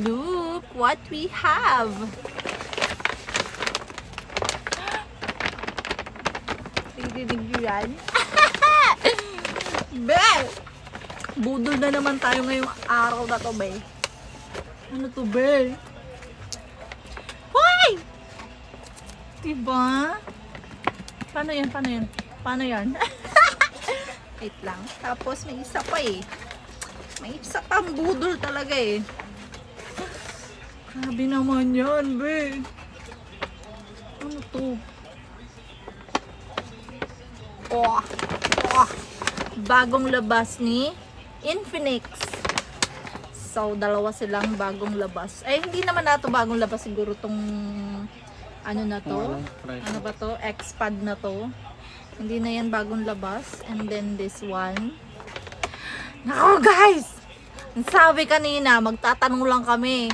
Look what we have. Dinig nyo yan? Be! Budol na naman tayo ngayong araw na to, be. Ano to, be? Hoy! Diba? Paano yan? Paano yan? Paano yan? Wait lang. Tapos may isa pa eh. May isa pang budol talaga eh. Grabe naman yan, be. Ano to? Oh, bagong labas ni Infinix. So, dalawa silang bagong labas. Ay, hindi naman na ito bagong labas. Siguro tong ano na to? Ano ba to? X-Pad na to. Hindi na yan bagong labas. And then this one. Nako guys! Sabi kanina, magtatanong lang kami.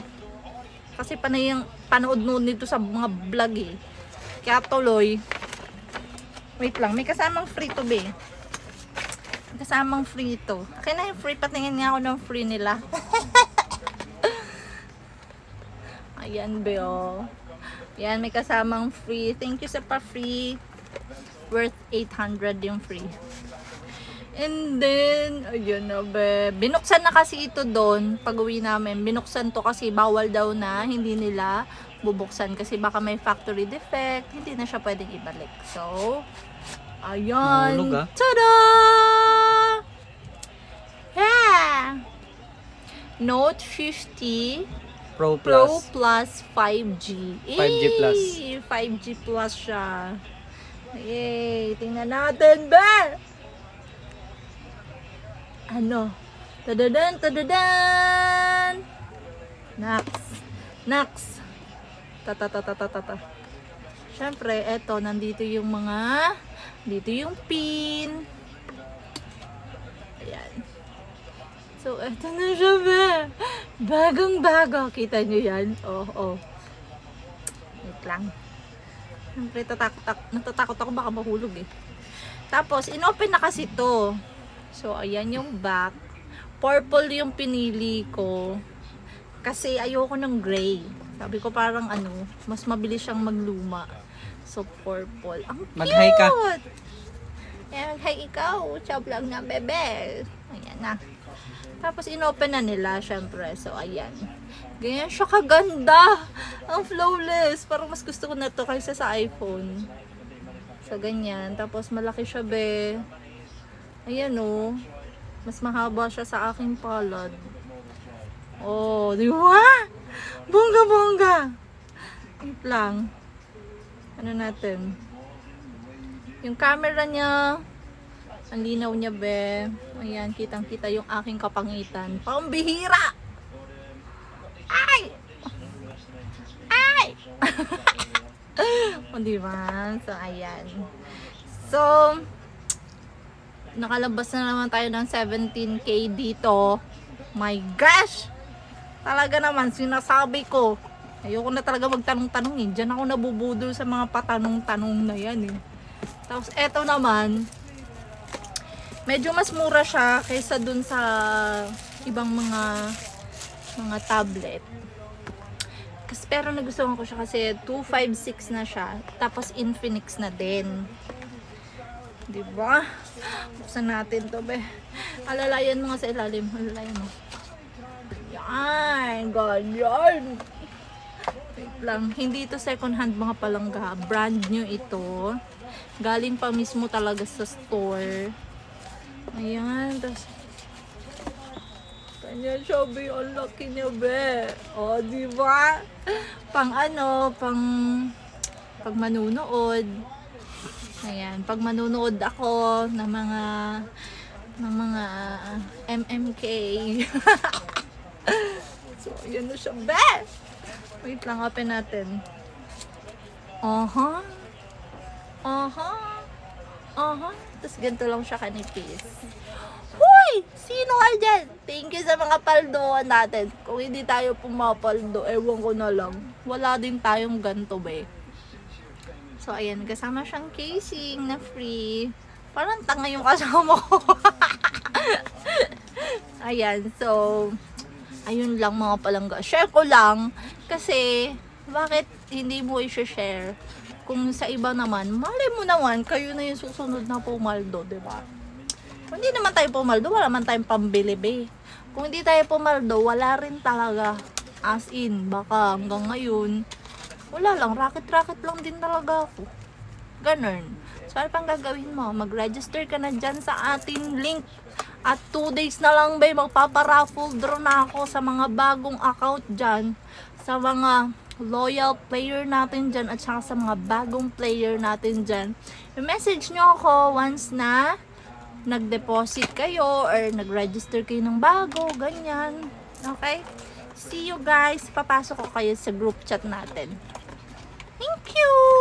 Kasi panay yung panood noon nito sa mga vlog eh. Kaya tuloy. Wait lang, may kasamang free to be. May kasamang free to. Okay na yung free, patingin nga ako ng free nila. Ayan be oh. Ayan, may kasamang free. Thank you sa pa-free. Worth 800 yung free. And then, ayun na be. Binuksan na kasi ito doon pag uwi namin. Binuksan to kasi bawal daw na. Hindi nila bubuksan kasi baka may factory defect. Hindi na siya pwedeng ibalik. So, ayan. Tada! Yeah! Note 50 Pro Plus 5G. 5G Plus. 5G Plus siya. Yay! Tingnan natin ba? Ano? Tadadan! Tadadan! Next! Tata. Siyempre, eto, nandito yung mga, dito yung pin. Ayan. So, eto na siya ba? Bagong-bago. Kita nyo yan? Oh. Wait lang. Siyempre, natatakot ako baka mahulog eh. Tapos, inopen na kasi to. So, ayan yung back. Purple yung pinili ko. Kasi ayoko ng gray. Sabi ko parang ano, mas mabilis siyang magluma. So, purple. Ang cute! Mag-hi ka. Ayan, mag-hi ikaw. Ciao lang na, bebe. Ayan na. Tapos, inopen na nila, syempre. So, ayan. Ganyan siya kaganda. Ang flawless. Parang mas gusto ko na to kaysa sa iPhone. So, ganyan. Tapos, malaki siya, be. Ayan o. Mas mahaba siya sa aking palad. Oh, di ba? Bongga-bongga. Wait lang. Ano natin? Yung camera niya, ang linaw niya, be. Ayan, kitang-kita yung aking kapangitan. Pambihira! Ay! O, diba? So, ayan. So, nakalabas na naman tayo ng 17K dito. My gosh! Talaga naman, sinasabi ko. Ayoko na talaga magtanong-tanong eh. Diyan ako nabubudol sa mga patanong-tanong na yan eh. Tapos eto naman, medyo mas mura siya kaysa dun sa ibang mga tablet. Kasi, pero nagustuhan ko siya kasi 256 na siya. Tapos Infinix na din. Diba? Buksan natin to, be. Alalayan mo nga sa ilalim. Alalayan mo. Yan. Ganyan. Wait lang. Hindi ito second hand mga palangga. Brand new ito. Galing pa mismo talaga sa store. Ayan. Tapos, kanya siya, be. Ang laki niya, be. O, diba? Pang ano, pag manunood. Ayan, pag manunood ako ng mga MMK. So, ayan na siya, be! Wait lang, open natin. Tapos ganito lang siya kanipis. Huy! Sino ka dyan? Thank you sa mga paldoan natin. Kung hindi tayo pumapaldo, ewan ko na lang. Wala din tayong ganito, be. So, ayan. Kasama siyang casing na free. Parang tanga yung kasama ko. Ayan. So, Ayun lang mga palangga. Share ko lang kasi bakit hindi mo i-share? Kung sa iba naman, malay mo naman, kayo na yung susunod na pumaldo, diba? Kung hindi naman tayo pumaldo, wala naman tayong pambili, be. Kung hindi tayo pumaldo, wala rin talaga. As in, baka hanggang ngayon, wala lang, racket-racket lang din talaga ako. Ganun. So, ano pang gagawin mo? Mag-register ka na dyan sa ating link. At 2 days na lang, be, magpaparaffle draw na ako sa mga bagong account dyan. Sa mga loyal player natin dyan at saka sa mga bagong player natin dyan. I-message nyo ako once na nag-deposit kayo or nag-register kayo ng bago, ganyan. Okay? See you guys. Papasok ko kayo sa group chat natin. Thank you!